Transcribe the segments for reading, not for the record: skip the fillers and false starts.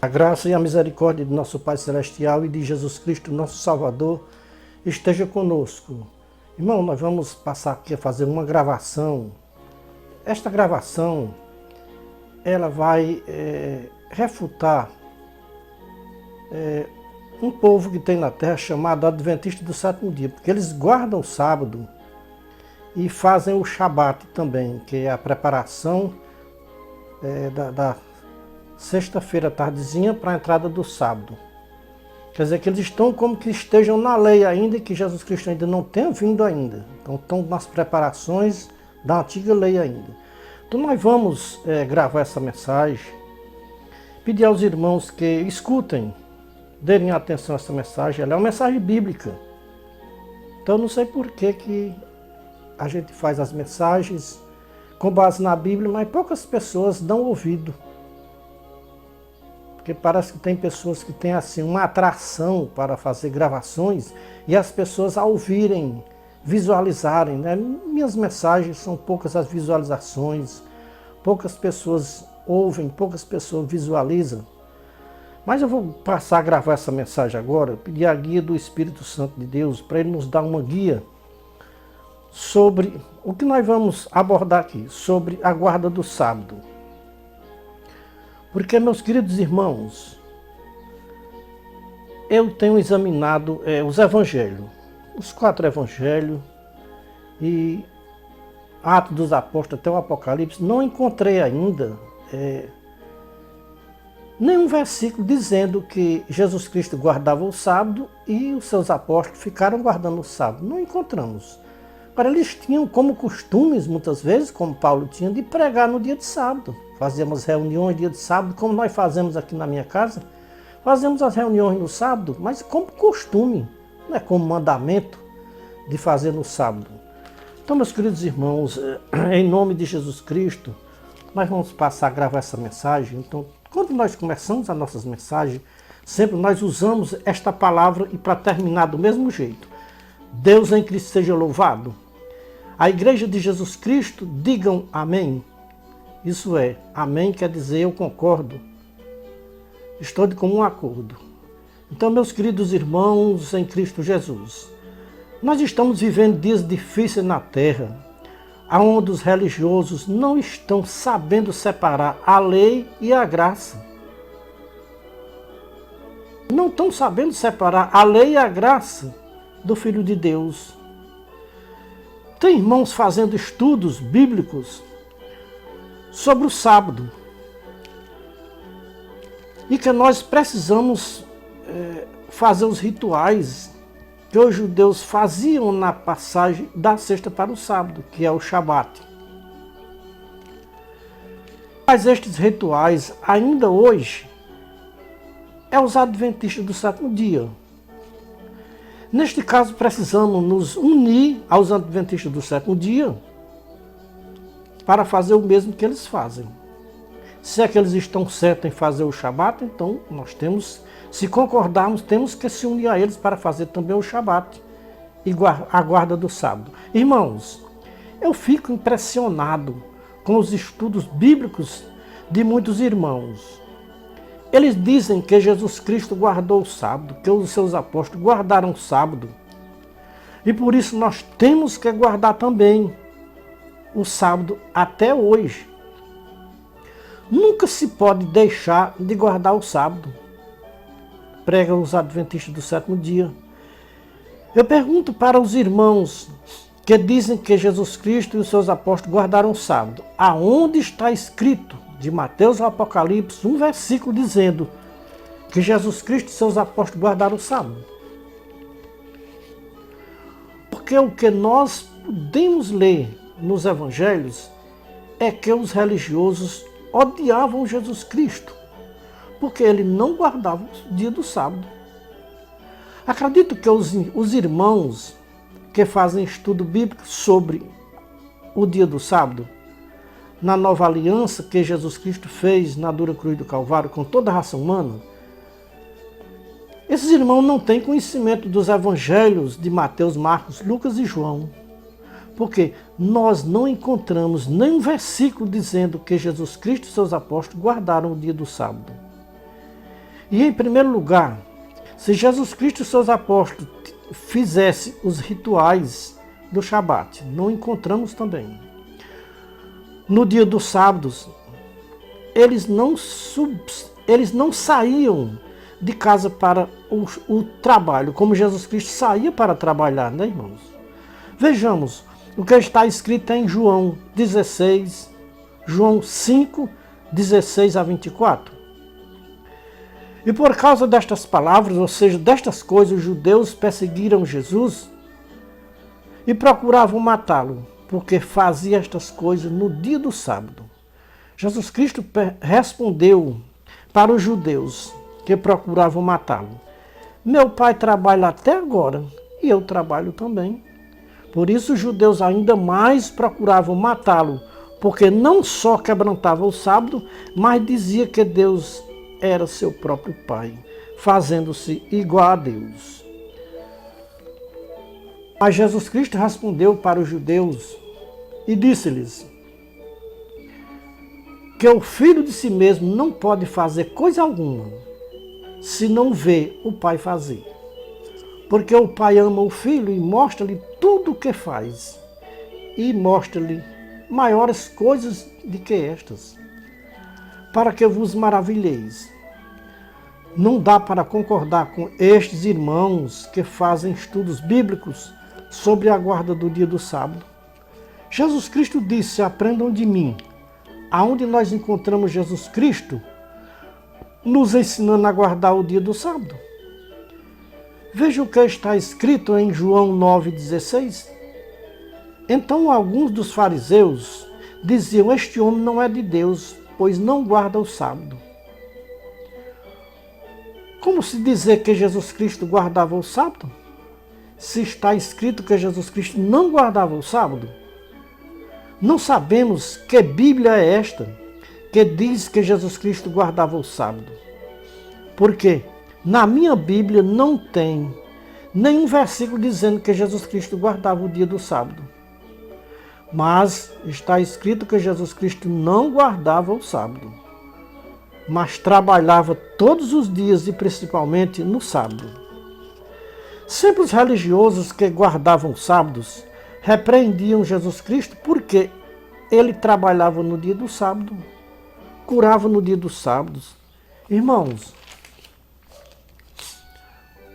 A graça e a misericórdia de nosso Pai Celestial e de Jesus Cristo, nosso Salvador, esteja conosco. Irmão, nós vamos passar aqui a fazer uma gravação. Esta gravação, ela vai refutar um povo que tem na terra chamado Adventista do Sétimo Dia, porque eles guardam o sábado e fazem o Shabat também, que é a preparação da sexta-feira tardezinha para a entrada do sábado. Quer dizer que eles estão como que estejam na lei ainda e que Jesus Cristo ainda não tenha vindo ainda. Então estão nas preparações da antiga lei ainda. Então nós vamos gravar essa mensagem, pedir aos irmãos que escutem, deem atenção a essa mensagem. Ela é uma mensagem bíblica. Então eu não sei por que a gente faz as mensagens com base na Bíblia, mas poucas pessoas dão ouvido. Porque parece que tem pessoas que têm assim uma atração para fazer gravações e as pessoas ao ouvirem, visualizarem, né? Minhas mensagens são poucas as visualizações, poucas pessoas ouvem, poucas pessoas visualizam. Mas eu vou passar a gravar essa mensagem agora, pedir a guia do Espírito Santo de Deus para ele nos dar uma guia sobre o que nós vamos abordar aqui, sobre a guarda do sábado. Porque, meus queridos irmãos, eu tenho examinado os evangelhos, os 4 evangelhos e Atos dos Apóstolos até o Apocalipse, não encontrei ainda nenhum versículo dizendo que Jesus Cristo guardava o sábado e os seus apóstolos ficaram guardando o sábado. Não encontramos. Agora, eles tinham como costumes, muitas vezes, como Paulo tinha, de pregar no dia de sábado. Fazíamos reuniões dia de sábado, como nós fazemos aqui na minha casa. Fazemos as reuniões no sábado, mas como costume, não é como mandamento de fazer no sábado. Então, meus queridos irmãos, em nome de Jesus Cristo, nós vamos passar a gravar essa mensagem. Então, quando nós começamos as nossas mensagens, sempre nós usamos esta palavra e para terminar do mesmo jeito. Deus em Cristo seja louvado. A Igreja de Jesus Cristo, digam amém. Isso é, amém quer dizer eu concordo. Estou de comum acordo. Então, meus queridos irmãos em Cristo Jesus, nós estamos vivendo dias difíceis na terra, onde os religiosos não estão sabendo separar a lei e a graça. Não estão sabendo separar a lei e a graça do Filho de Deus. Tem irmãos fazendo estudos bíblicos sobre o sábado. E que nós precisamos fazer os rituais que os judeus faziam na passagem da sexta para o sábado, que é o Shabat. Mas estes rituais, ainda hoje, os adventistas do sétimo dia. Neste caso, precisamos nos unir aos adventistas do sétimo dia para fazer o mesmo que eles fazem. Se é que eles estão certos em fazer o Shabat, então nós temos, se concordarmos, temos que se unir a eles para fazer também o Shabat e a guarda do sábado. Irmãos, eu fico impressionado com os estudos bíblicos de muitos irmãos. Eles dizem que Jesus Cristo guardou o sábado, que os seus apóstolos guardaram o sábado. E por isso nós temos que guardar também o sábado até hoje. Nunca se pode deixar de guardar o sábado, pregam os adventistas do sétimo dia. Eu pergunto para os irmãos que dizem que Jesus Cristo e os seus apóstolos guardaram o sábado, aonde está escrito, de Mateus ao Apocalipse, um versículo dizendo que Jesus Cristo e seus apóstolos guardaram o sábado? Porque o que nós podemos ler nos evangelhos é que os religiosos odiavam Jesus Cristo, porque ele não guardava o dia do sábado. Acredito que os irmãos que fazem estudo bíblico sobre o dia do sábado, na nova aliança que Jesus Cristo fez na dura cruz do Calvário com toda a raça humana, esses irmãos não têm conhecimento dos evangelhos de Mateus, Marcos, Lucas e João. Porque nós não encontramos nenhum versículo dizendo que Jesus Cristo e seus apóstolos guardaram o dia do sábado. E em primeiro lugar, se Jesus Cristo e seus apóstolos fizessem os rituais do Shabat, não encontramos também. No dia dos sábados, eles não saíam de casa para o trabalho, como Jesus Cristo saía para trabalhar, né, irmãos? Vejamos o que está escrito em João 16, João 5, 16 a 24. E por causa destas palavras, ou seja, destas coisas, os judeus perseguiram Jesus e procuravam matá-lo, porque fazia estas coisas no dia do sábado. Jesus Cristo respondeu para os judeus que procuravam matá-lo: meu pai trabalha até agora e eu trabalho também. Por isso os judeus ainda mais procuravam matá-lo, porque não só quebrantava o sábado, mas dizia que Deus era seu próprio pai, fazendo-se igual a Deus. Mas Jesus Cristo respondeu para os judeus e disse-lhes que o filho de si mesmo não pode fazer coisa alguma se não vê o pai fazer. Porque o pai ama o filho e mostra-lhe tudo o que faz, e mostra-lhe maiores coisas do que estas, para que vos maravilheis. Não dá para concordar com estes irmãos que fazem estudos bíblicos sobre a guarda do dia do sábado. Jesus Cristo disse: aprendam de mim. Aonde nós encontramos Jesus Cristo nos ensinando a guardar o dia do sábado? Veja o que está escrito em João 9,16. Então alguns dos fariseus diziam: este homem não é de Deus, pois não guarda o sábado. Como se dizer que Jesus Cristo guardava o sábado, se está escrito que Jesus Cristo não guardava o sábado? Não sabemos que Bíblia é esta que diz que Jesus Cristo guardava o sábado. Porque na minha Bíblia não tem nenhum versículo dizendo que Jesus Cristo guardava o dia do sábado. Mas está escrito que Jesus Cristo não guardava o sábado, mas trabalhava todos os dias e principalmente no sábado. Sempre os religiosos que guardavam os sábados repreendiam Jesus Cristo porque ele trabalhava no dia do sábado, curava no dia dos sábados. Irmãos,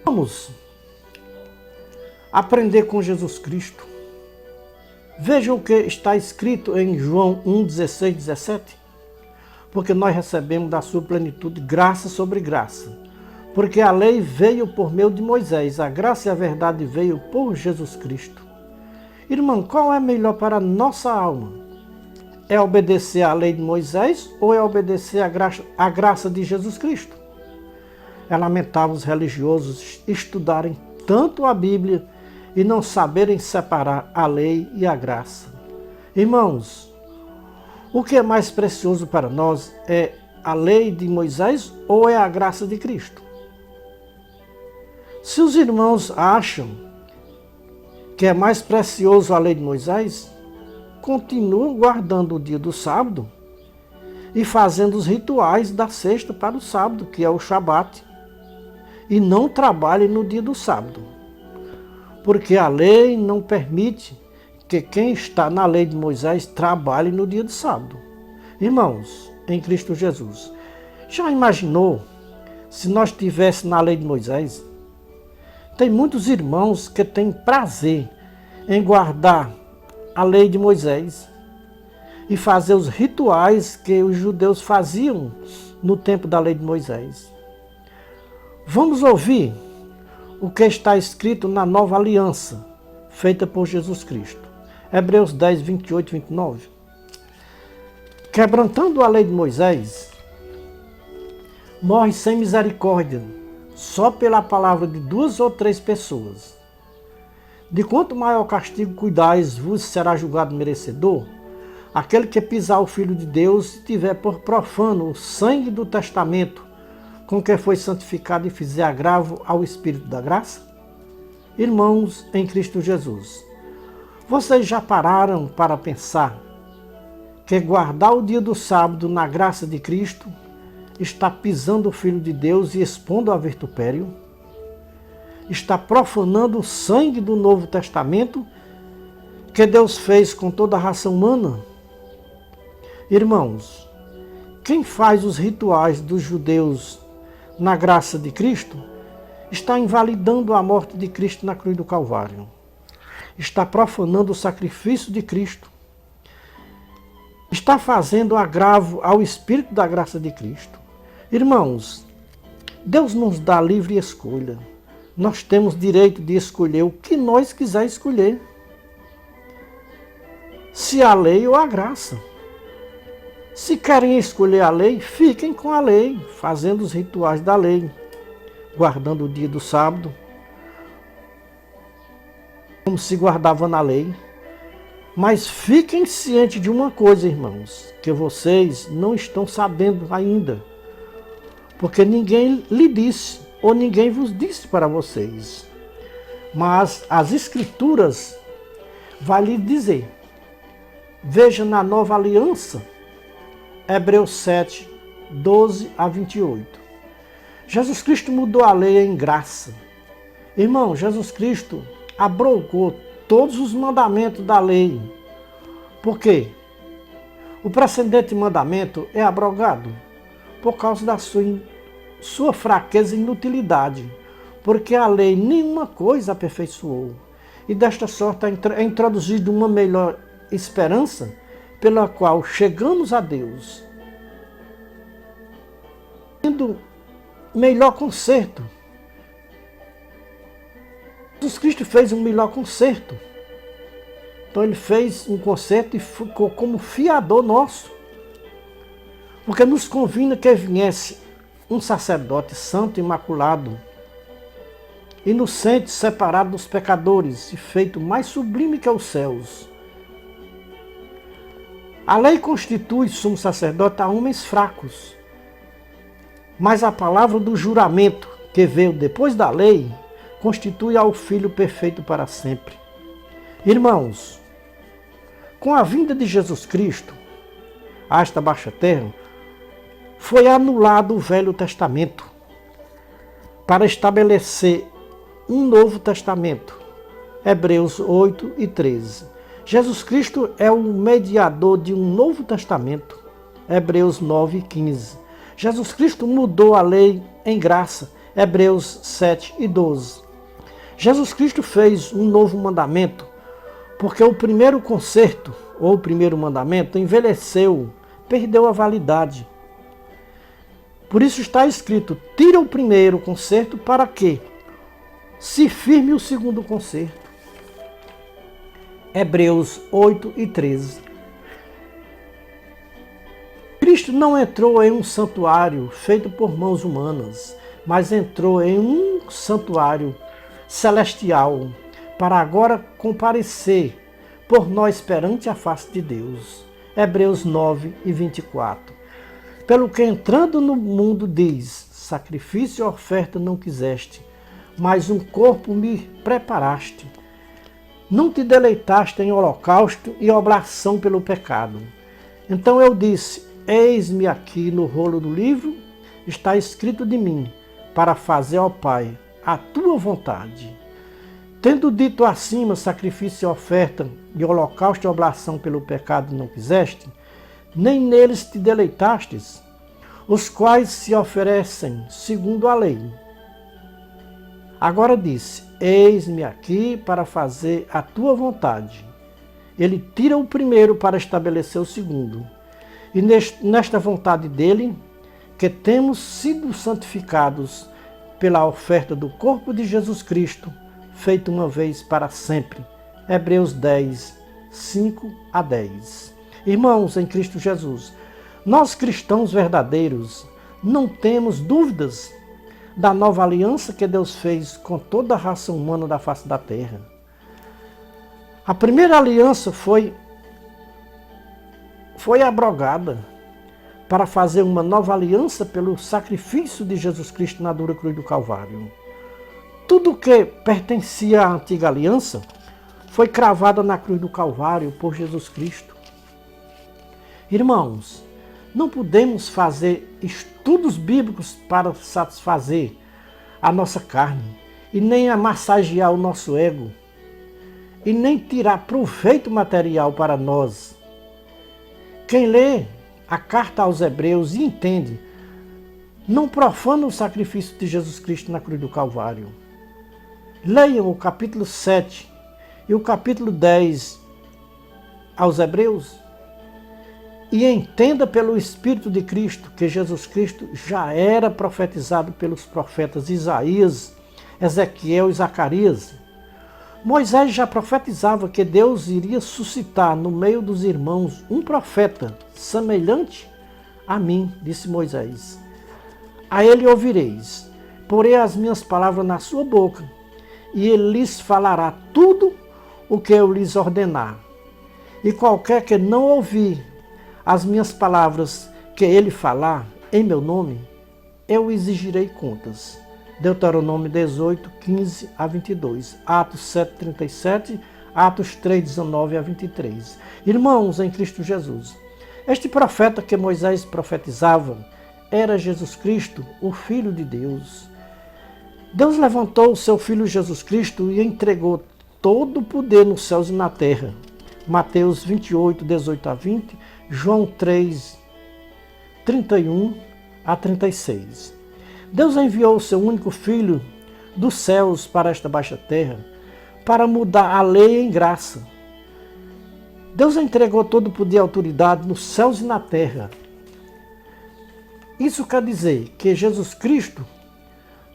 vamos aprender com Jesus Cristo. Vejam o que está escrito em João 1, 16, 17. Porque nós recebemos da sua plenitude graça sobre graça. Porque a lei veio por meio de Moisés, a graça e a verdade veio por Jesus Cristo. Irmão, qual é melhor para a nossa alma? É obedecer à lei de Moisés ou é obedecer à graça de Jesus Cristo? É lamentável os religiosos estudarem tanto a Bíblia e não saberem separar a lei e a graça. Irmãos, o que é mais precioso para nós é a lei de Moisés ou é a graça de Cristo? Se os irmãos acham que é mais precioso a lei de Moisés, continuam guardando o dia do sábado e fazendo os rituais da sexta para o sábado, que é o Shabat, e não trabalhem no dia do sábado, porque a lei não permite que quem está na lei de Moisés trabalhe no dia do sábado. Irmãos, em Cristo Jesus, já imaginou se nós estivéssemos na lei de Moisés? Tem muitos irmãos que têm prazer em guardar a lei de Moisés e fazer os rituais que os judeus faziam no tempo da lei de Moisés. Vamos ouvir o que está escrito na nova aliança feita por Jesus Cristo. Hebreus 10, 28 e 29. Quebrantando a lei de Moisés, morre sem misericórdia, só pela palavra de 2 ou 3 pessoas. De quanto maior castigo cuidais, vos será julgado merecedor aquele que pisar o Filho de Deus e tiver por profano o sangue do testamento com que foi santificado e fizer agravo ao Espírito da graça? Irmãos em Cristo Jesus, vocês já pararam para pensar que guardar o dia do sábado na graça de Cristo está pisando o Filho de Deus e expondo a vitupério? Está profanando o sangue do Novo Testamento que Deus fez com toda a raça humana? Irmãos, quem faz os rituais dos judeus na graça de Cristo está invalidando a morte de Cristo na cruz do Calvário. Está profanando o sacrifício de Cristo. Está fazendo agravo ao Espírito da graça de Cristo. Irmãos, Deus nos dá livre escolha. Nós temos direito de escolher o que nós quiser escolher. Se a lei ou a graça. Se querem escolher a lei, fiquem com a lei, fazendo os rituais da lei, guardando o dia do sábado, como se guardava na lei. Mas fiquem cientes de uma coisa, irmãos, que vocês não estão sabendo ainda, porque ninguém lhe disse, ou ninguém vos disse para vocês. Mas as Escrituras vão lhe dizer. Veja na Nova Aliança, Hebreus 7, 12 a 28. Jesus Cristo mudou a lei em graça. Irmão, Jesus Cristo abrogou todos os mandamentos da lei. Por quê? O precedente mandamento é abrogado por causa da sua fraqueza e inutilidade, porque a lei nenhuma coisa aperfeiçoou. E desta sorte é introduzida uma melhor esperança, pela qual chegamos a Deus, tendo melhor conserto. Jesus Cristo fez um melhor conserto. Então ele fez um conserto e ficou como fiador nosso. Porque nos convinha que viesse um sacerdote santo, imaculado, inocente, separado dos pecadores e feito mais sublime que os céus. A lei constitui sumo sacerdote a homens fracos, mas a palavra do juramento, que veio depois da lei, constitui ao Filho perfeito para sempre. Irmãos, com a vinda de Jesus Cristo a esta baixa terra, foi anulado o Velho Testamento para estabelecer um Novo Testamento. Hebreus 8 e 13. Jesus Cristo é o mediador de um Novo Testamento. Hebreus 9 e 15. Jesus Cristo mudou a lei em graça. Hebreus 7 e 12. Jesus Cristo fez um novo mandamento, porque o primeiro conserto, ou o primeiro mandamento, envelheceu, perdeu a validade. Por isso está escrito, tira o primeiro conserto para que se firme o segundo conserto. Hebreus 8 e 13. Cristo não entrou em um santuário feito por mãos humanas, mas entrou em um santuário celestial, para agora comparecer por nós perante a face de Deus. Hebreus 9 e 24. Pelo que entrando no mundo diz, sacrifício e oferta não quiseste, mas um corpo me preparaste. Não te deleitaste em holocausto e oblação pelo pecado. Então eu disse, eis-me aqui no rolo do livro, está escrito de mim, para fazer, ó Pai, a tua vontade. Tendo dito acima, sacrifício e oferta, e holocausto e oblação pelo pecado não quiseste, nem neles te deleitastes, os quais se oferecem segundo a lei. Agora disse, eis-me aqui para fazer a tua vontade. Ele tira o primeiro para estabelecer o segundo. E nesta vontade dele, que temos sido santificados pela oferta do corpo de Jesus Cristo, feito uma vez para sempre. Hebreus 10, 5 a 10. Irmãos em Cristo Jesus, nós cristãos verdadeiros não temos dúvidas da nova aliança que Deus fez com toda a raça humana da face da terra. A primeira aliança foi abrogada para fazer uma nova aliança pelo sacrifício de Jesus Cristo na dura cruz do Calvário. Tudo que pertencia à antiga aliança foi cravado na cruz do Calvário por Jesus Cristo. Irmãos, Não podemos fazer estudos bíblicos para satisfazer a nossa carne, e nem a massagear o nosso ego, e nem tirar proveito material para nós. Quem lê a carta aos Hebreus e entende, não profana o sacrifício de Jesus Cristo na cruz do Calvário. Leiam o capítulo 7 e o capítulo 10 aos Hebreus e entenda pelo Espírito de Cristo que Jesus Cristo já era profetizado pelos profetas Isaías, Ezequiel e Zacarias. Moisés já profetizava que Deus iria suscitar no meio dos irmãos um profeta semelhante a mim, disse Moisés. A ele ouvireis, porei as minhas palavras na sua boca, e ele lhes falará tudo o que eu lhes ordenar. E qualquer que não ouvir as minhas palavras que ele falar em meu nome, eu exigirei contas. Deuteronômio 18, 15 a 22, Atos 7, 37, Atos 3, 19 a 23. Irmãos em Cristo Jesus, este profeta que Moisés profetizava era Jesus Cristo, o Filho de Deus. Deus levantou o seu Filho Jesus Cristo e entregou todo o poder nos céus e na terra. Mateus 28, 18 a 20, João 3, 31 a 36. Deus enviou o seu único Filho dos céus para esta baixa terra, para mudar a lei em graça. Deus entregou todo o poder e autoridade nos céus e na terra. Isso quer dizer que Jesus Cristo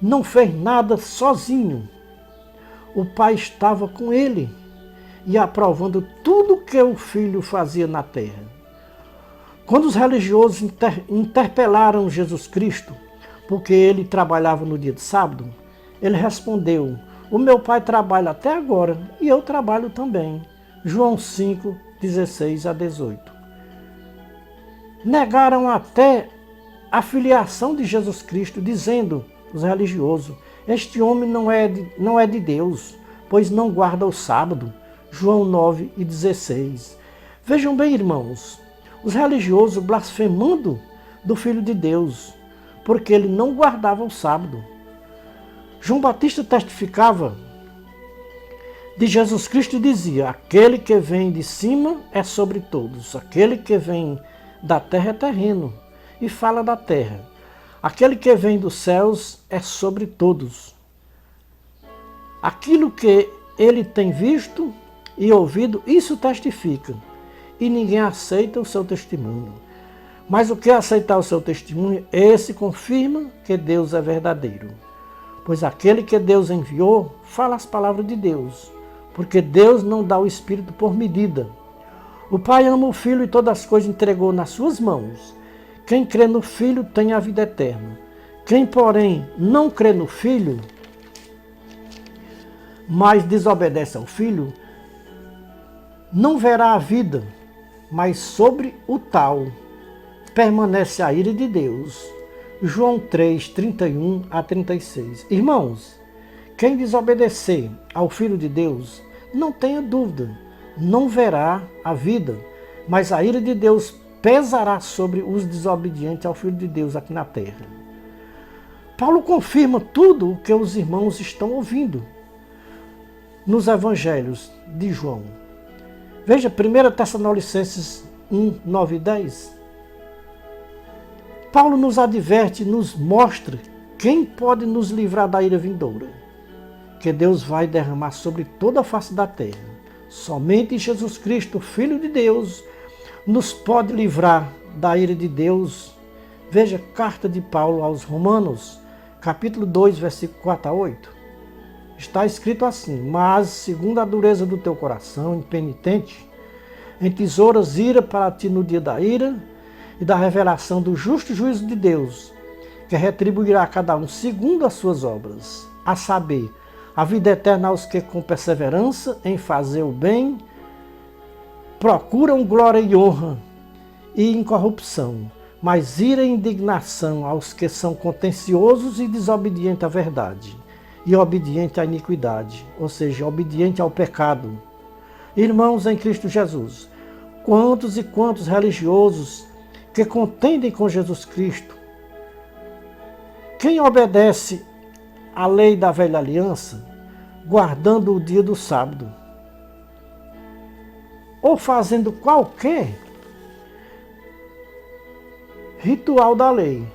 não fez nada sozinho. O Pai estava com ele e aprovando tudo que o Filho fazia na terra. Quando os religiosos interpelaram Jesus Cristo, porque ele trabalhava no dia de sábado, ele respondeu: o meu Pai trabalha até agora e eu trabalho também. João 5, 16 a 18. Negaram até a filiação de Jesus Cristo, dizendo os religiosos: este homem não é de Deus, pois não guarda o sábado. João 9 e 16. Vejam bem, irmãos, os religiosos blasfemando do Filho de Deus, porque ele não guardava o sábado. João Batista testificava de Jesus Cristo e dizia: aquele que vem de cima é sobre todos, aquele que vem da terra é terreno, e fala da terra. Aquele que vem dos céus é sobre todos. Aquilo que ele tem visto e ouvido, isso testifica, e ninguém aceita o seu testemunho. Mas o que aceitar o seu testemunho, esse confirma que Deus é verdadeiro. Pois aquele que Deus enviou fala as palavras de Deus, porque Deus não dá o Espírito por medida. O Pai ama o Filho e todas as coisas entregou nas suas mãos. Quem crê no Filho tem a vida eterna. Quem, porém, não crê no Filho, mas desobedece ao Filho, não verá a vida, mas sobre o tal permanece a ira de Deus. João 3, 31 a 36. Irmãos, quem desobedecer ao Filho de Deus, não tenha dúvida, não verá a vida, mas a ira de Deus pesará sobre os desobedientes ao Filho de Deus aqui na terra. Paulo confirma tudo o que os irmãos estão ouvindo nos evangelhos de João. Veja 1 Tessalonicenses 1, 9 e 10. Paulo nos adverte, nos mostra quem pode nos livrar da ira vindoura, que Deus vai derramar sobre toda a face da terra. Somente Jesus Cristo, Filho de Deus, nos pode livrar da ira de Deus. Veja a carta de Paulo aos Romanos, capítulo 2, versículo 4 a 8. Está escrito assim: mas, segundo a dureza do teu coração impenitente, entesouras ira para ti no dia da ira e da revelação do justo juízo de Deus, que retribuirá a cada um segundo as suas obras, a saber, a vida eterna aos que com perseverança em fazer o bem procuram glória e honra e incorrupção, mas ira e indignação aos que são contenciosos e desobedientes à verdade, e obedientes à iniquidade, ou seja, obedientes ao pecado. Irmãos em Cristo Jesus, quantos e quantos religiosos que contendem com Jesus Cristo. Quem obedece à lei da velha aliança, guardando o dia do sábado, ou fazendo qualquer ritual da lei,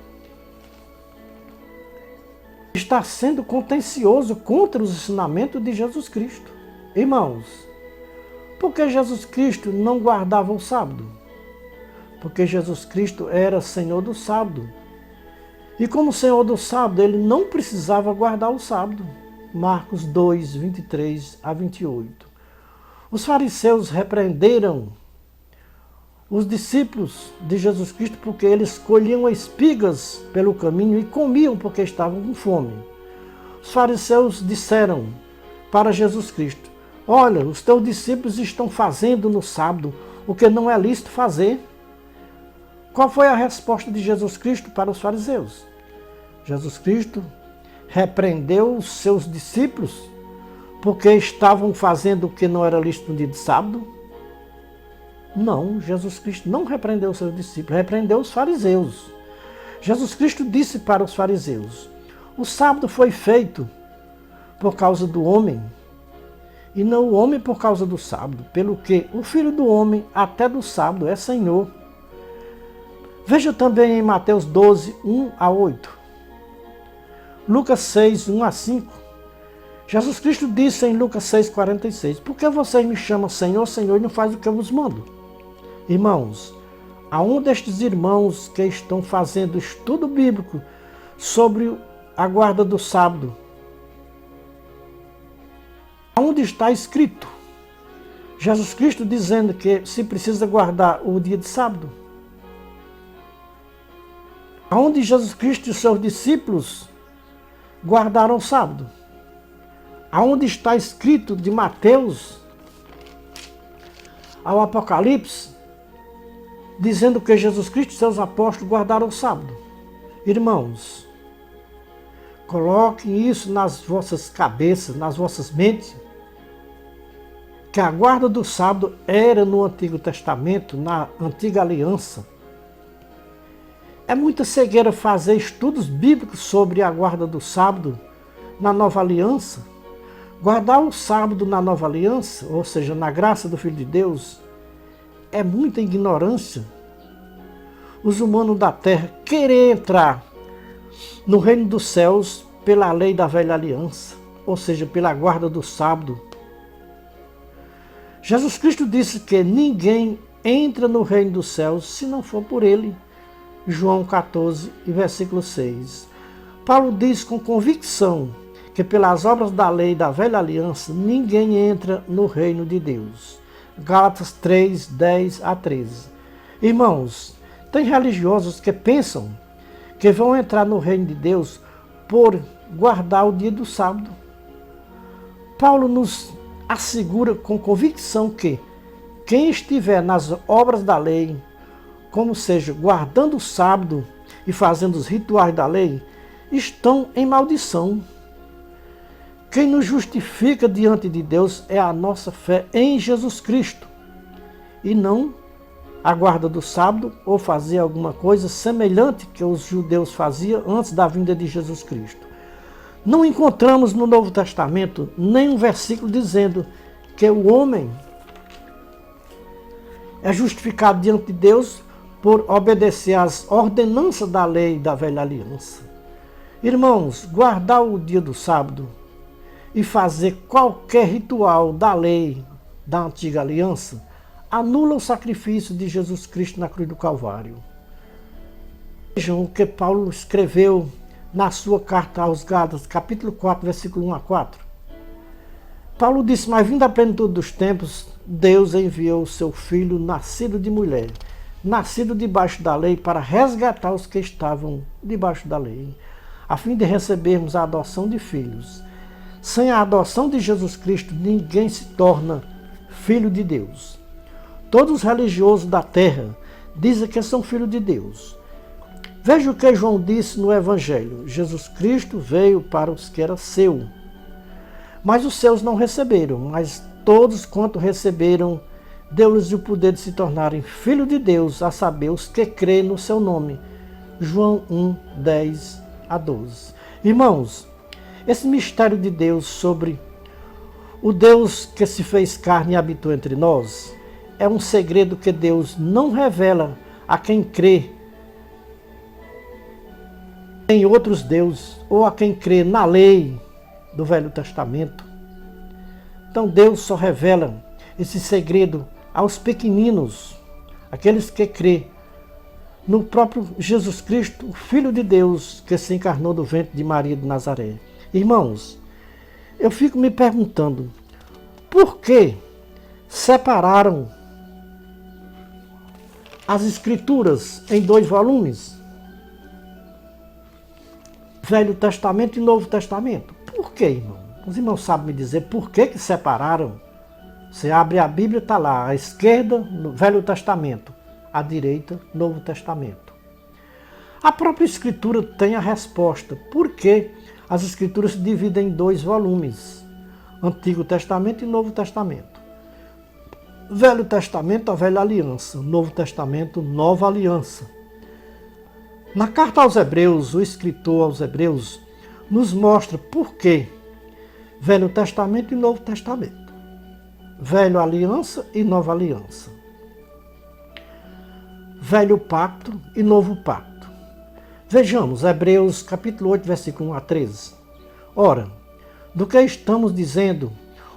está sendo contencioso contra os ensinamentos de Jesus Cristo. Irmãos, por que Jesus Cristo não guardava o sábado? Porque Jesus Cristo era Senhor do sábado. E como Senhor do sábado, ele não precisava guardar o sábado. Marcos 2, 23 a 28. Os fariseus repreenderam os discípulos de Jesus Cristo porque eles colhiam espigas pelo caminho e comiam porque estavam com fome. Os fariseus disseram para Jesus Cristo: olha, os teus discípulos estão fazendo no sábado o que não é lícito fazer. Qual foi a resposta de Jesus Cristo para os fariseus? Jesus Cristo repreendeu os seus discípulos porque estavam fazendo o que não era lícito no dia de sábado? Não, Jesus Cristo não repreendeu os seus discípulos, repreendeu os fariseus. Jesus Cristo disse para os fariseus: o sábado foi feito por causa do homem, e não o homem por causa do sábado, pelo que o Filho do Homem até do sábado é Senhor. Veja também em Mateus 12, 1 a 8. Lucas 6, 1 a 5. Jesus Cristo disse em Lucas 6, 46, por que vocês me chamam Senhor, Senhor, e não fazem o que eu vos mando? Irmãos, a um destes irmãos que estão fazendo estudo bíblico sobre a guarda do sábado, onde está escrito Jesus Cristo dizendo que se precisa guardar o dia de sábado? Onde Jesus Cristo e os seus discípulos guardaram o sábado? Aonde está escrito de Mateus ao Apocalipse, dizendo que Jesus Cristo e seus apóstolos guardaram o sábado? Irmãos, coloquem isso nas vossas cabeças, nas vossas mentes, que a guarda do sábado era no Antigo Testamento, na Antiga Aliança. É muita cegueira fazer estudos bíblicos sobre a guarda do sábado na Nova Aliança. Guardar o sábado na Nova Aliança, ou seja, na graça do Filho de Deus, é muita ignorância. Os humanos da terra querem entrar no reino dos céus pela lei da velha aliança, ou seja, pela guarda do sábado. Jesus Cristo disse que ninguém entra no reino dos céus se não for por ele. João 14, versículo 6. Paulo diz com convicção que pelas obras da lei da velha aliança ninguém entra no reino de Deus. Gálatas 3, 10 a 13. Irmãos, tem religiosos que pensam que vão entrar no reino de Deus por guardar o dia do sábado. Paulo nos assegura com convicção que quem estiver nas obras da lei, como seja, guardando o sábado e fazendo os rituais da lei, estão em maldição. Quem nos justifica diante de Deus é a nossa fé em Jesus Cristo, e não a guarda do sábado ou fazer alguma coisa semelhante que os judeus faziam antes da vinda de Jesus Cristo. Não encontramos no Novo Testamento nenhum versículo dizendo que o homem é justificado diante de Deus por obedecer às ordenanças da lei da velha aliança. Irmãos, guardar o dia do sábado e fazer qualquer ritual da lei da antiga aliança anula o sacrifício de Jesus Cristo na cruz do Calvário. Vejam o que Paulo escreveu na sua carta aos Gálatas, capítulo 4, versículo 1 a 4. Paulo disse: mas vindo a plenitude dos tempos, Deus enviou o seu Filho, nascido de mulher, nascido debaixo da lei, para resgatar os que estavam debaixo da lei, a fim de recebermos a adoção de filhos. Sem a adoção de Jesus Cristo, ninguém se torna filho de Deus. Todos os religiosos da terra dizem que são filhos de Deus. Veja o que João disse no Evangelho: Jesus Cristo veio para os que era seu, mas os seus não receberam, mas todos quanto receberam, deu-lhes o poder de se tornarem filhos de Deus, a saber, os que crêem no seu nome. João 1, 10 a 12. Irmãos, esse mistério de Deus sobre o Deus que se fez carne e habitou entre nós é um segredo que Deus não revela a quem crê em outros deuses ou a quem crê na lei do Velho Testamento. Então Deus só revela esse segredo aos pequeninos, aqueles que crê no próprio Jesus Cristo, o Filho de Deus, que se encarnou do ventre de Maria de Nazaré. Irmãos, eu fico me perguntando, por que separaram as Escrituras em 2 volumes? Velho Testamento e Novo Testamento. Por que, irmão? Os irmãos sabem me dizer por que separaram? Você abre a Bíblia, está lá, à esquerda, no Velho Testamento, à direita, Novo Testamento. A própria Escritura tem a resposta. Por que as Escrituras se dividem em 2 volumes? Antigo Testamento e Novo Testamento. Velho Testamento, a Velha Aliança. Novo Testamento, Nova Aliança. Na carta aos Hebreus, o escritor aos Hebreus nos mostra por que Velho Testamento e Novo Testamento. Velha Aliança e Nova Aliança. Velho Pacto e Novo Pacto. Vejamos, Hebreus capítulo 8, versículo 1 a 13. Ora, do que estamos dizendo,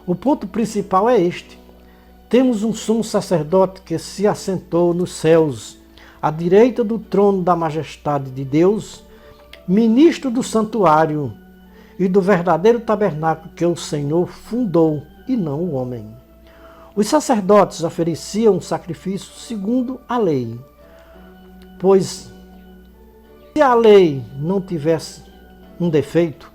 o ponto principal é este. Temos um sumo sacerdote que se assentou nos céus, à direita do trono da majestade de Deus, ministro do santuário e do verdadeiro tabernáculo que o Senhor fundou, e não o homem. Os sacerdotes ofereciam um sacrifício segundo a lei, pois se a lei não tivesse um defeito,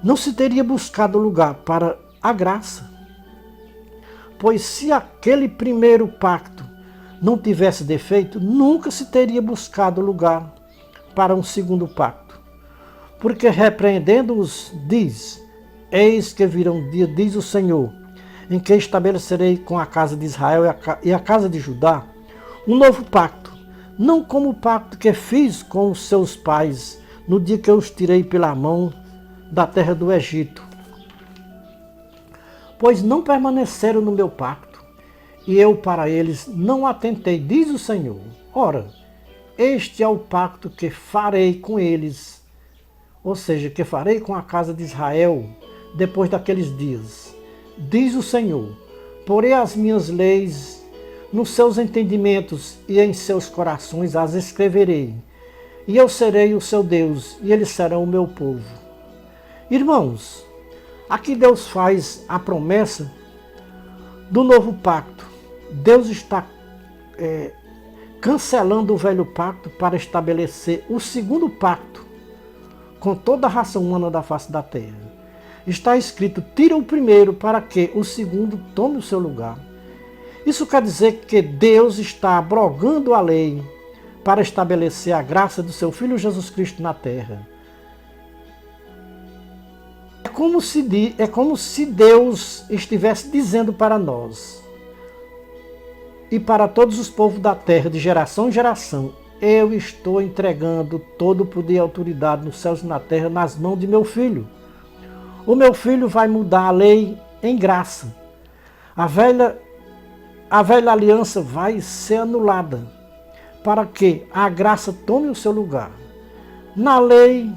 não se teria buscado lugar para a graça. Pois se aquele primeiro pacto não tivesse defeito, nunca se teria buscado lugar para um segundo pacto. Porque repreendendo-os, diz: eis que virá um dia, diz o Senhor, em que estabelecerei com a casa de Israel e a casa de Judá um novo pacto, não como o pacto que fiz com os seus pais no dia que eu os tirei pela mão da terra do Egito. Pois não permaneceram no meu pacto, e eu para eles não atentei, diz o Senhor. Ora, este é o pacto que farei com eles, ou seja, que farei com a casa de Israel depois daqueles dias. Diz o Senhor: porei as minhas leis nos seus entendimentos e em seus corações as escreverei, e eu serei o seu Deus, e eles serão o meu povo. Irmãos, aqui Deus faz a promessa do novo pacto. Deus está cancelando o velho pacto para estabelecer o segundo pacto com toda a raça humana da face da terra. Está escrito: tira o primeiro para que o segundo tome o seu lugar. Isso quer dizer que Deus está abrogando a lei para estabelecer a graça do seu Filho Jesus Cristo na terra. É como se Deus estivesse dizendo para nós e para todos os povos da terra, de geração em geração: eu estou entregando todo o poder e autoridade nos céus e na terra nas mãos de meu Filho. O meu Filho vai mudar a lei em graça. A velha aliança vai ser anulada para que a graça tome o seu lugar. Na lei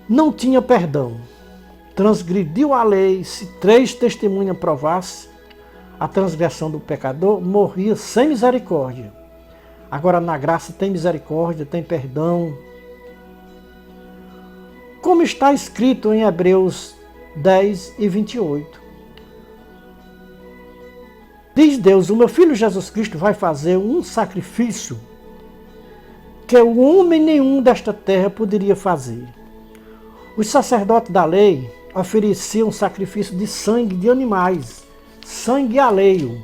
não tinha perdão. Transgrediu a lei, se 3 testemunhas provassem a transgressão do pecador, morria sem misericórdia. Agora na graça tem misericórdia, tem perdão. Como está escrito em Hebreus 10 e 28. Diz Deus: o meu Filho Jesus Cristo vai fazer um sacrifício que o homem nenhum desta terra poderia fazer. Os sacerdotes da lei ofereciam sacrifício de sangue de animais, sangue alheio.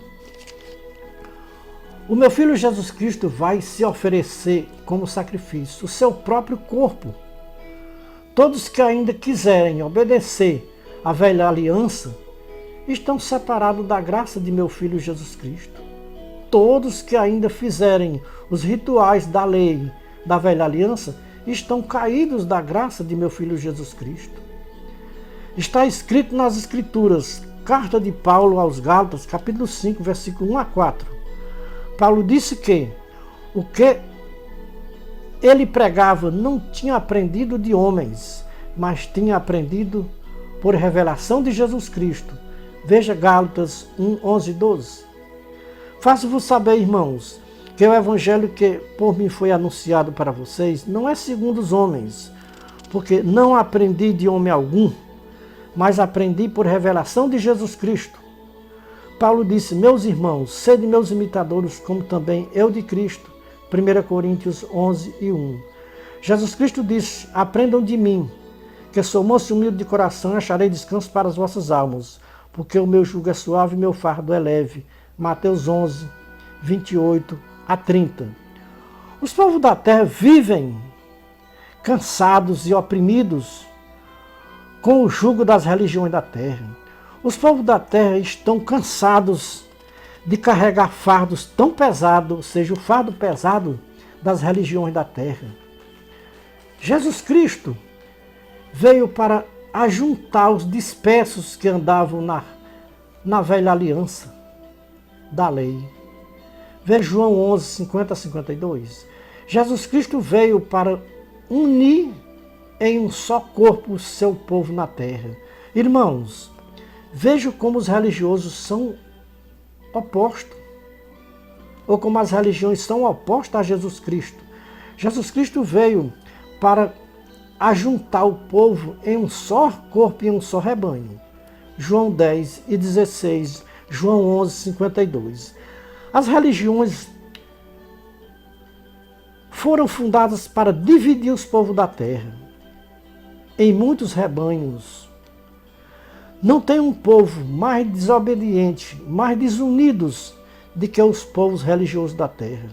O meu Filho Jesus Cristo vai se oferecer como sacrifício, o seu próprio corpo. Todos que ainda quiserem obedecer à velha aliança estão separados da graça de meu Filho Jesus Cristo. Todos que ainda fizerem os rituais da lei da velha aliança estão caídos da graça de meu Filho Jesus Cristo. Está escrito nas Escrituras, carta de Paulo aos Gálatas, capítulo 5, versículo 1 a 4. Paulo disse que o que ele pregava não tinha aprendido de homens, mas tinha aprendido por revelação de Jesus Cristo. Veja Gálatas 1, 11 e 12. Faço-vos saber, irmãos, que o evangelho que por mim foi anunciado para vocês não é segundo os homens, porque não aprendi de homem algum, mas aprendi por revelação de Jesus Cristo. Paulo disse, meus irmãos, sede meus imitadores, como também eu de Cristo. 1 Coríntios 11 e 1. Jesus Cristo disse, aprendam de mim, que sou moço e humilde de coração, e acharei descanso para as vossas almas, porque o meu jugo é suave e meu fardo é leve. Mateus 11, 28 a 30. Os povos da terra vivem cansados e oprimidos com o jugo das religiões da terra. Os povos da terra estão cansados de carregar fardos tão pesados, ou seja, o fardo pesado das religiões da terra. Jesus Cristo veio para ajuntar os dispersos que andavam na velha aliança da lei. Veja João 11, 50 a 52. Jesus Cristo veio para unir em um só corpo o seu povo na terra. Irmãos, vejam como os religiosos são opostos, ou como as religiões são opostas a Jesus Cristo. Jesus Cristo veio para ajuntar o povo em um só corpo e em um só rebanho. João 10 e 16, João 11, 52. As religiões foram fundadas para dividir os povos da terra em muitos rebanhos. Não tem um povo mais desobediente, mais desunidos do que os povos religiosos da terra.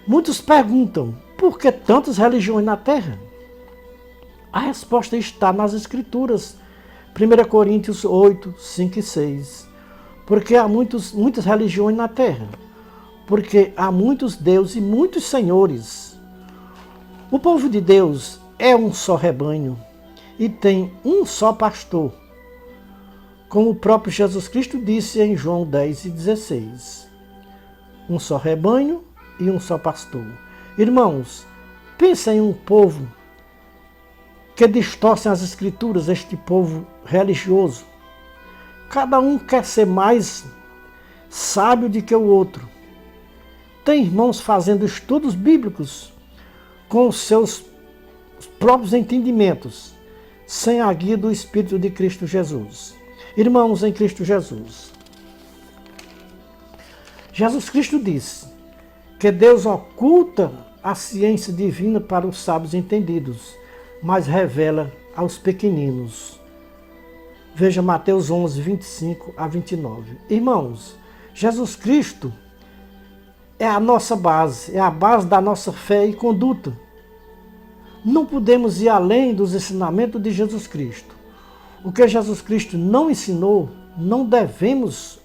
Muitos perguntam, por que tantas religiões na terra? A resposta está nas Escrituras, 1 Coríntios 8, 5 e 6. Porque há muitas religiões na terra, porque há muitos deuses e muitos senhores. O povo de Deus é um só rebanho e tem um só pastor, como o próprio Jesus Cristo disse em João 10 e 16. Um só rebanho e um só pastor. Irmãos, pensem em um povo que distorcem as Escrituras, este povo religioso. Cada um quer ser mais sábio do que o outro. Tem irmãos fazendo estudos bíblicos com os seus próprios entendimentos, sem a guia do Espírito de Cristo Jesus. Irmãos em Cristo Jesus, Jesus Cristo disse que Deus oculta a ciência divina para os sábios entendidos, mas revela aos pequeninos. Veja Mateus 11, 25 a 29. Irmãos, Jesus Cristo é a nossa base, é a base da nossa fé e conduta. Não podemos ir além dos ensinamentos de Jesus Cristo. O que Jesus Cristo não ensinou, não devemos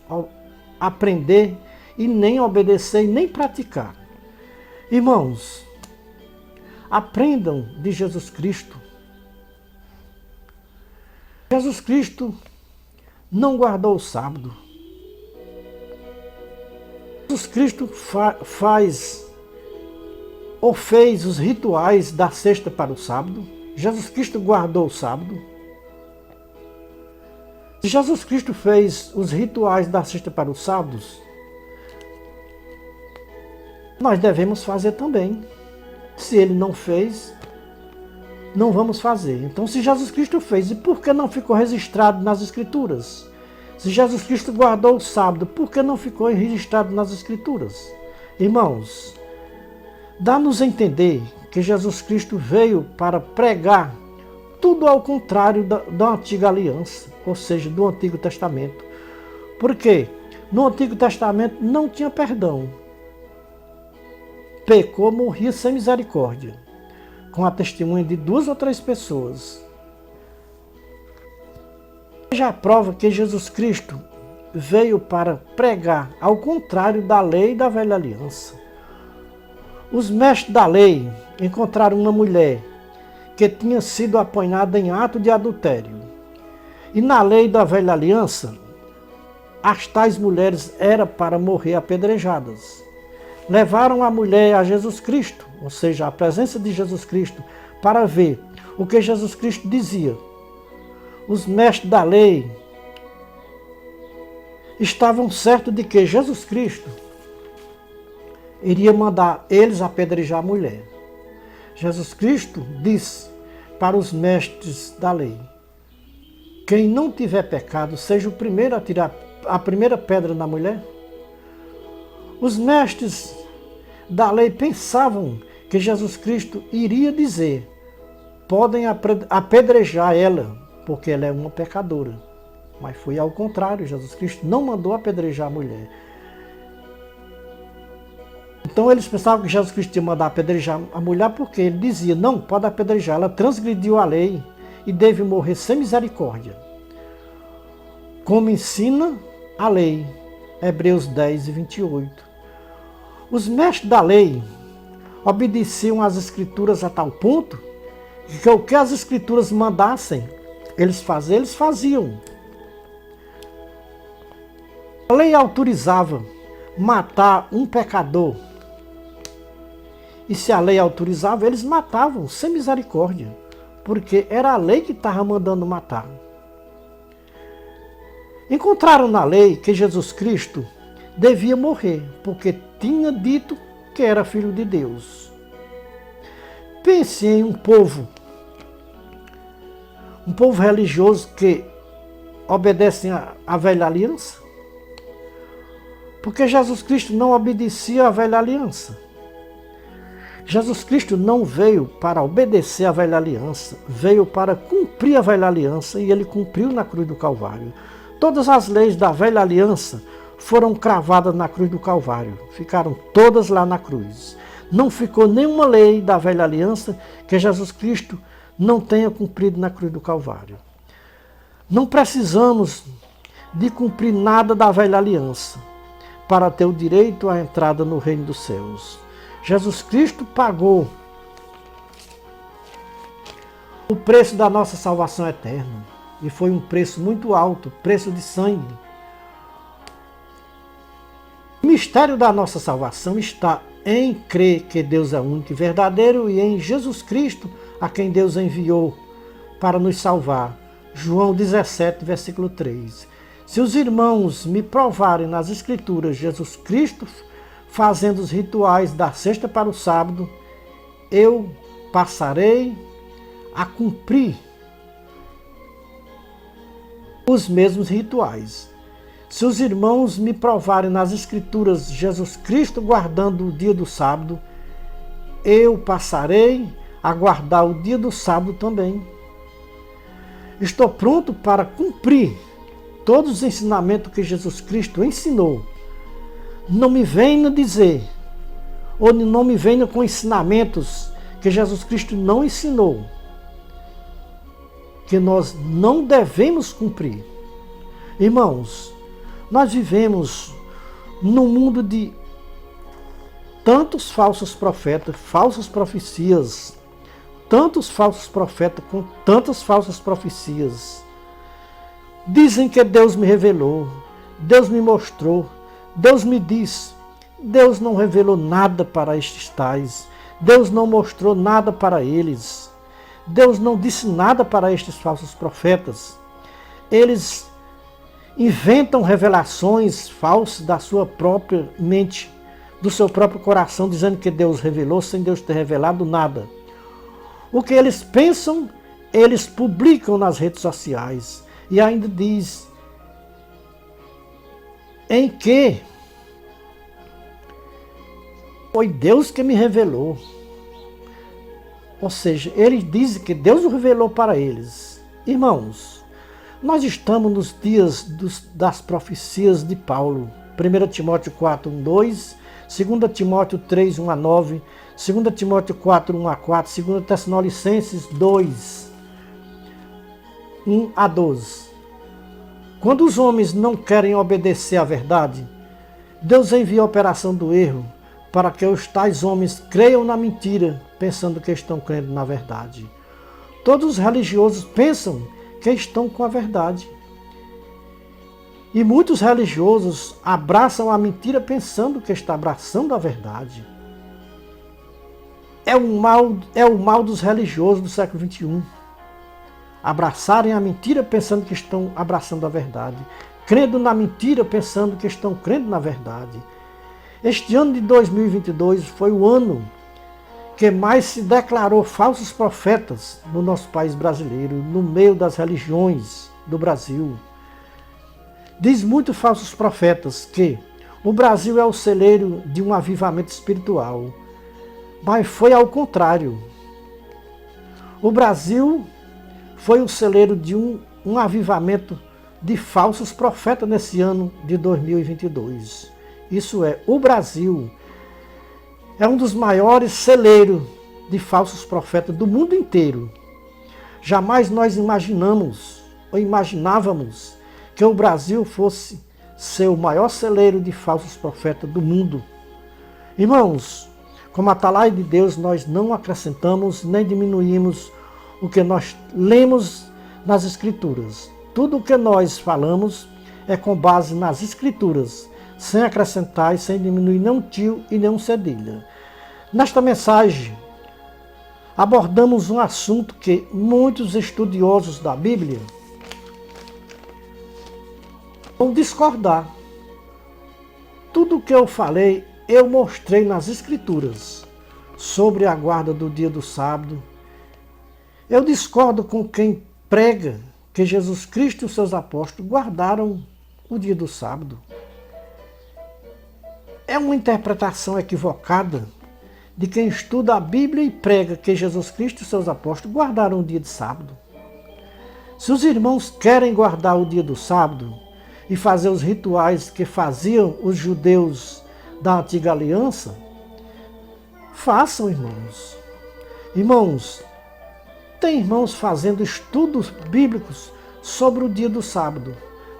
aprender e nem obedecer e nem praticar. Irmãos, aprendam de Jesus Cristo. Jesus Cristo não guardou o sábado. Jesus Cristo faz ou fez os rituais da sexta para o sábado. Jesus Cristo guardou o sábado. Se Jesus Cristo fez os rituais da sexta para os sábados, nós devemos fazer também. Se ele não fez, não vamos fazer. Então, se Jesus Cristo fez, e por que não ficou registrado nas Escrituras? Se Jesus Cristo guardou o sábado, por que não ficou registrado nas Escrituras? Irmãos, dá-nos a entender que Jesus Cristo veio para pregar tudo ao contrário da antiga aliança, ou seja, do Antigo Testamento. Porque no Antigo Testamento não tinha perdão. Pecou, morria sem misericórdia, com a testemunha de 2 ou 3 pessoas. Já prova que Jesus Cristo veio para pregar ao contrário da lei da velha aliança. Os mestres da lei encontraram uma mulher que tinha sido apanhada em ato de adultério. E na lei da velha aliança, as tais mulheres eram para morrer apedrejadas. Levaram a mulher a Jesus Cristo, ou seja, a presença de Jesus Cristo, para ver o que Jesus Cristo dizia. Os mestres da lei estavam certos de que Jesus Cristo iria mandar eles apedrejar a mulher. Jesus Cristo disse para os mestres da lei: quem não tiver pecado, seja o primeiro a tirar a primeira pedra na mulher. Os mestres da lei pensavam que Jesus Cristo iria dizer: podem apedrejar ela, porque ela é uma pecadora. Mas foi ao contrário, Jesus Cristo não mandou apedrejar a mulher. Então eles pensavam que Jesus Cristo ia mandar apedrejar a mulher porque ele dizia: não, pode apedrejar, ela transgrediu a lei e deve morrer sem misericórdia. Como ensina a lei, Hebreus 10 e 28. Os mestres da lei obedeciam às Escrituras a tal ponto que o que as Escrituras mandassem eles faziam. A lei autorizava matar um pecador. E se a lei autorizava, eles matavam sem misericórdia, porque era a lei que estava mandando matar. Encontraram na lei que Jesus Cristo devia morrer, porque tinha dito que era filho de Deus. Pense em um povo religioso que obedece à velha aliança, porque Jesus Cristo não obedecia à velha aliança. Jesus Cristo não veio para obedecer à velha aliança, veio para cumprir a velha aliança, e ele cumpriu na cruz do Calvário. Todas as leis da velha aliança foram cravadas na cruz do Calvário, ficaram todas lá na cruz. Não ficou nenhuma lei da velha aliança que Jesus Cristo não tenha cumprido na cruz do Calvário. Não precisamos de cumprir nada da velha aliança para ter o direito à entrada no reino dos céus. Jesus Cristo pagou o preço da nossa salvação eterna. E foi um preço muito alto, preço de sangue. O mistério da nossa salvação está em crer que Deus é único e verdadeiro e em Jesus Cristo, a quem Deus enviou para nos salvar. João 17, versículo 3. Se os irmãos me provarem nas Escrituras Jesus Cristo fazendo os rituais da sexta para o sábado, eu passarei a cumprir os mesmos rituais. Se os irmãos me provarem nas Escrituras Jesus Cristo guardando o dia do sábado, eu passarei a guardar o dia do sábado também. Estou pronto para cumprir todos os ensinamentos que Jesus Cristo ensinou. Não me venha dizer, ou não me venha com ensinamentos que Jesus Cristo não ensinou, que nós não devemos cumprir. Irmãos, nós vivemos num mundo de tantos falsos profetas, falsas profecias, tantos falsos profetas com tantas falsas profecias. Dizem que Deus me revelou, Deus me mostrou, Deus me disse. Deus não revelou nada para estes tais. Deus não mostrou nada para eles. Deus não disse nada para estes falsos profetas. Eles inventam revelações falsas da sua própria mente, do seu próprio coração, dizendo que Deus revelou sem Deus ter revelado nada. O que eles pensam, eles publicam nas redes sociais. E ainda diz em que foi Deus que me revelou. Ou seja, eles dizem que Deus o revelou para eles. Irmãos, nós estamos nos dias das profecias de Paulo. 1 Timóteo 4, 1, 2, 2 Timóteo 3, 1 a 9, 2 Timóteo 4, 1 a 4, 2 Tessalonicenses 2, 1 a 12. Quando os homens não querem obedecer à verdade, Deus envia a operação do erro para que os tais homens creiam na mentira, pensando que estão crendo na verdade. Todos os religiosos pensam que estão com a verdade. E muitos religiosos abraçam a mentira pensando que está abraçando a verdade. É o mal dos religiosos do século XXI. Abraçarem a mentira pensando que estão abraçando a verdade. Crendo na mentira pensando que estão crendo na verdade. Este ano de 2022 foi o ano que mais se declarou falsos profetas no nosso país brasileiro, no meio das religiões do Brasil. Diz muitos falsos profetas que o Brasil é o celeiro de um avivamento espiritual, mas foi ao contrário. O Brasil foi o celeiro de um avivamento de falsos profetas nesse ano de 2022. Isso é, o Brasil é um dos maiores celeiros de falsos profetas do mundo inteiro. Jamais nós imaginamos ou imaginávamos que o Brasil fosse ser o maior celeiro de falsos profetas do mundo. Irmãos, como atalaia de Deus, nós não acrescentamos nem diminuímos o que nós lemos nas Escrituras. Tudo o que nós falamos é com base nas Escrituras, sem acrescentar e sem diminuir nem um tio e nem um cedilha. Nesta mensagem, abordamos um assunto que muitos estudiosos da Bíblia vão discordar. Tudo o que eu falei, eu mostrei nas Escrituras sobre a guarda do dia do sábado. Eu discordo com quem prega que Jesus Cristo e os seus apóstolos guardaram o dia do sábado. É uma interpretação equivocada de quem estuda a Bíblia e prega que Jesus Cristo e seus apóstolos guardaram o dia de sábado. Se os irmãos querem guardar o dia do sábado e fazer os rituais que faziam os judeus da antiga aliança, façam, irmãos. Irmãos, tem irmãos fazendo estudos bíblicos sobre o dia do sábado,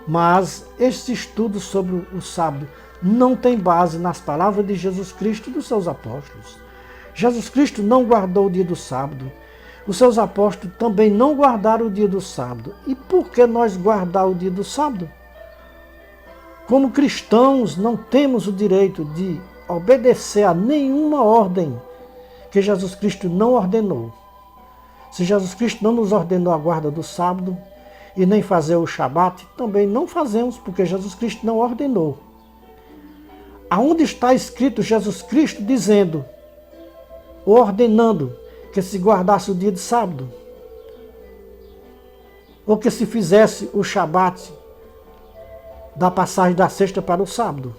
mas esses estudos sobre o sábado não têm base nas palavras de Jesus Cristo e dos seus apóstolos. Jesus Cristo não guardou o dia do sábado. Os seus apóstolos também não guardaram o dia do sábado. E por que nós guardar o dia do sábado? Como cristãos, não temos o direito de obedecer a nenhuma ordem que Jesus Cristo não ordenou. Se Jesus Cristo não nos ordenou a guarda do sábado e nem fazer o Shabat, também não fazemos, porque Jesus Cristo não ordenou. Aonde está escrito Jesus Cristo dizendo, ou ordenando, que se guardasse o dia de sábado? Ou que se fizesse o Shabat da passagem da sexta para o sábado?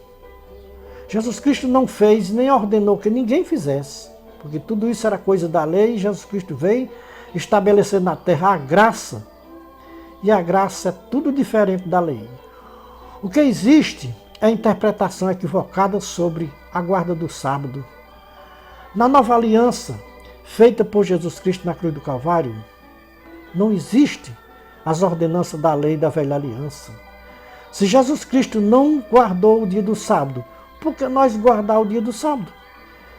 Jesus Cristo não fez nem ordenou que ninguém fizesse, porque tudo isso era coisa da lei e Jesus Cristo veio estabelecer na terra a graça, e a graça é tudo diferente da lei. O que existe é a interpretação equivocada sobre a guarda do sábado. Na nova aliança, feita por Jesus Cristo na cruz do Calvário, não existe as ordenanças da lei da velha aliança. Se Jesus Cristo não guardou o dia do sábado, por que nós guardar o dia do sábado?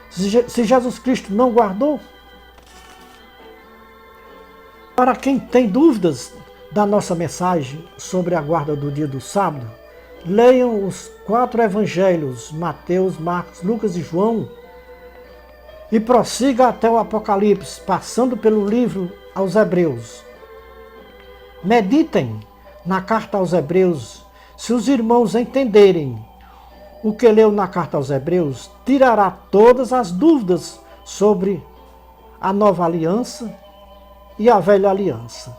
Se Jesus Cristo não guardou? Para quem tem dúvidas da nossa mensagem sobre a guarda do dia do sábado, leiam os 4 evangelhos, Mateus, Marcos, Lucas e João, e prossiga até o Apocalipse, passando pelo livro aos Hebreus. Meditem na carta aos Hebreus. Se os irmãos entenderem o que leu na carta aos Hebreus, tirará todas as dúvidas sobre a nova aliança e a velha aliança.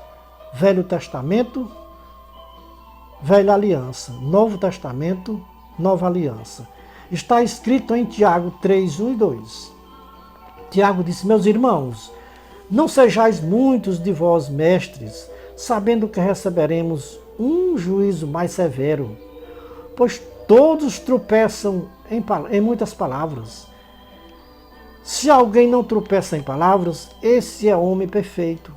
Velho Testamento, velha aliança. Novo Testamento, nova aliança. Está escrito em Tiago 3, 1 e 2. Tiago disse, meus irmãos, não sejais muitos de vós mestres, sabendo que receberemos um juízo mais severo, pois todos tropeçam em muitas palavras. Se alguém não tropeça em palavras, esse é homem perfeito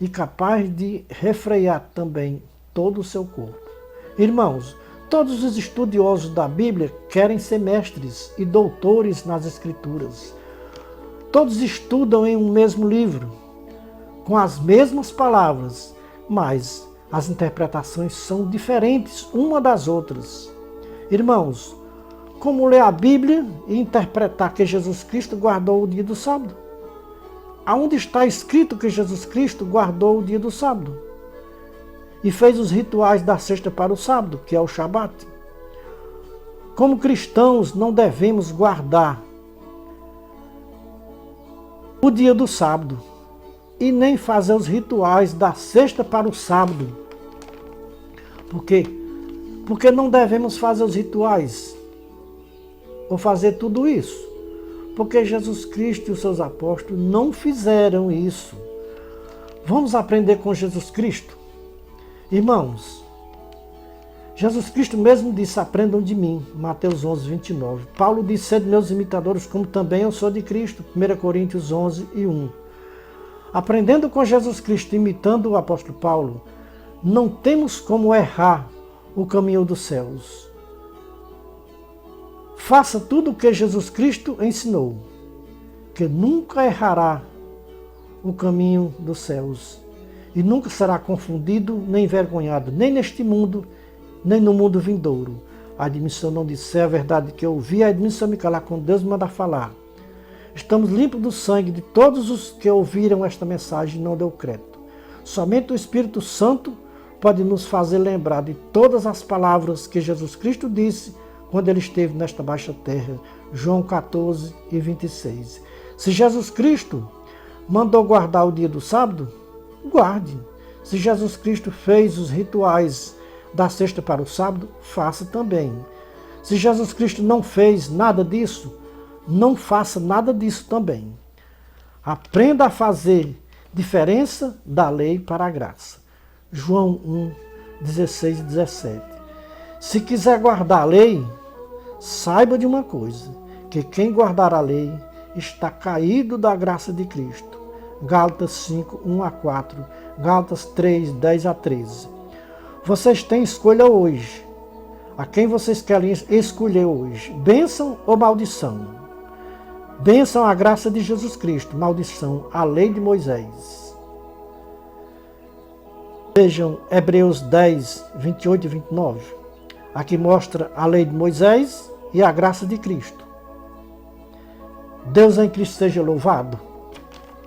e capaz de refrear também todo o seu corpo. Irmãos, todos os estudiosos da Bíblia querem ser mestres e doutores nas Escrituras. Todos estudam em um mesmo livro, com as mesmas palavras, mas as interpretações são diferentes uma das outras. Irmãos, como ler a Bíblia e interpretar que Jesus Cristo guardou o dia do sábado? Aonde está escrito que Jesus Cristo guardou o dia do sábado? E fez os rituais da sexta para o sábado, que é o Shabat. Como cristãos, não devemos guardar o dia do sábado e nem fazer os rituais da sexta para o sábado. Por quê? Porque não devemos fazer os rituais ou fazer tudo isso. Porque Jesus Cristo e os seus apóstolos não fizeram isso. Vamos aprender com Jesus Cristo? Irmãos, Jesus Cristo mesmo disse, aprendam de mim, Mateus 11, 29. Paulo disse, sede meus imitadores, como também eu sou de Cristo, 1 Coríntios 11 e 1. Aprendendo com Jesus Cristo, imitando o apóstolo Paulo, não temos como errar o caminho dos céus. Faça tudo o que Jesus Cristo ensinou, que nunca errará o caminho dos céus e nunca será confundido nem envergonhado, nem neste mundo, nem no mundo vindouro. A admissão não disser a verdade que eu ouvi, a admissão me calar quando Deus me manda falar. Estamos limpos do sangue de todos os que ouviram esta mensagem e não deu crédito. Somente o Espírito Santo pode nos fazer lembrar de todas as palavras que Jesus Cristo disse quando ele esteve nesta baixa terra. João 14 e 26. Se Jesus Cristo mandou guardar o dia do sábado, guarde. Se Jesus Cristo fez os rituais da sexta para o sábado, faça também. Se Jesus Cristo não fez nada disso, não faça nada disso também. Aprenda a fazer diferença da lei para a graça. João 1, 16 e 17. Se quiser guardar a lei, saiba de uma coisa, que quem guardar a lei está caído da graça de Cristo. Gálatas 5, 1 a 4, Gálatas 3, 10 a 13. Vocês têm escolha hoje. A quem vocês querem escolher hoje? Bênção ou maldição? Bênção a graça de Jesus Cristo, maldição a lei de Moisés. Vejam Hebreus 10, 28 e 29. Aqui mostra a lei de Moisés e a graça de Cristo. Deus em Cristo seja louvado.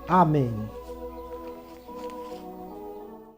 Amém.